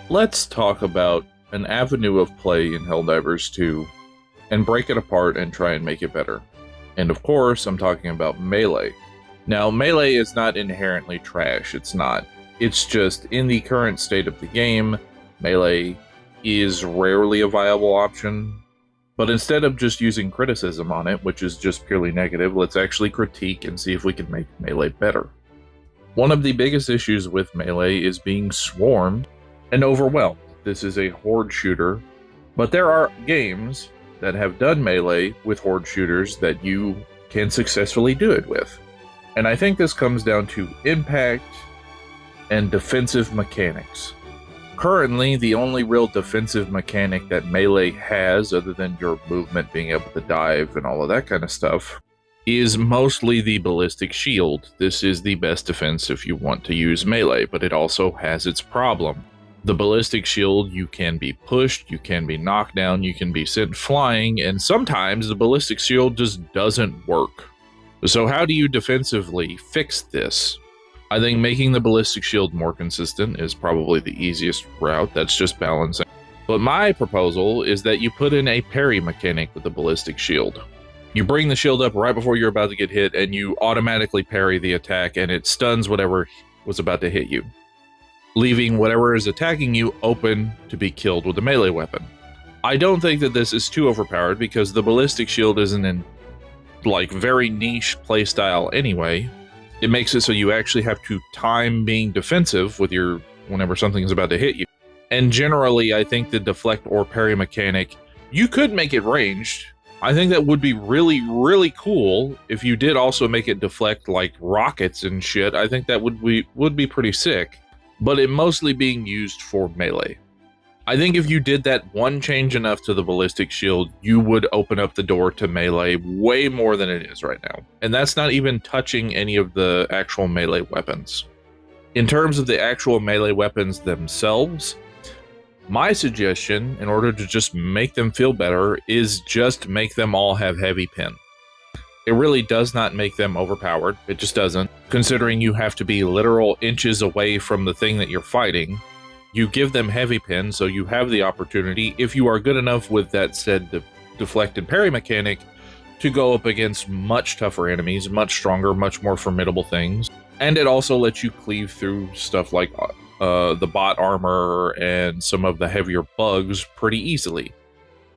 Let's talk about an avenue of play in Helldivers 2 and break it apart and try and make it better. And of course, I'm talking about melee. Now, melee is not inherently trash, it's not. It's just, in the current state of the game, melee is rarely a viable option. But instead of just using criticism on it, which is just purely negative, let's actually critique and see if we can make melee better. One of the biggest issues with melee is being swarmed and overwhelmed. This is a horde shooter, but there are games that have done melee with horde shooters that you can successfully do it with. And I think this comes down to impact and defensive mechanics. Currently, the only real defensive mechanic that melee has, other than your movement being able to dive and all of that kind of stuff, is mostly the ballistic shield. This is the best defense if you want to use melee, but it also has its problem. The ballistic shield, you can be pushed, you can be knocked down, you can be sent flying, and sometimes the ballistic shield just doesn't work. So how do you defensively fix this? I think making the ballistic shield more consistent is probably the easiest route. That's just balancing. But my proposal is that you put in a parry mechanic with the ballistic shield. You bring the shield up right before you're about to get hit, and you automatically parry the attack, and it stuns whatever was about to hit you, leaving whatever is attacking you open to be killed with a melee weapon. I don't think that this is too overpowered because the ballistic shield isn't in very niche playstyle anyway. It makes it so you actually have to time being defensive with your whenever something is about to hit you. And generally, I think the deflect or parry mechanic, you could make it ranged. I think that would be really, really cool if you did also make it deflect like rockets and shit. I think that would be pretty sick. But it mostly being used for melee. I think if you did that one change enough to the ballistic shield, you would open up the door to melee way more than it is right now. And that's not even touching any of the actual melee weapons. In terms of the actual melee weapons themselves, my suggestion, in order to just make them feel better, is just make them all have heavy pin. It really does not make them overpowered. It just doesn't. Considering you have to be literal inches away from the thing that you're fighting, you give them heavy pin so you have the opportunity, if you are good enough with that said deflect and parry mechanic, to go up against much tougher enemies, much stronger, much more formidable things. And it also lets you cleave through stuff like the bot armor and some of the heavier bugs pretty easily.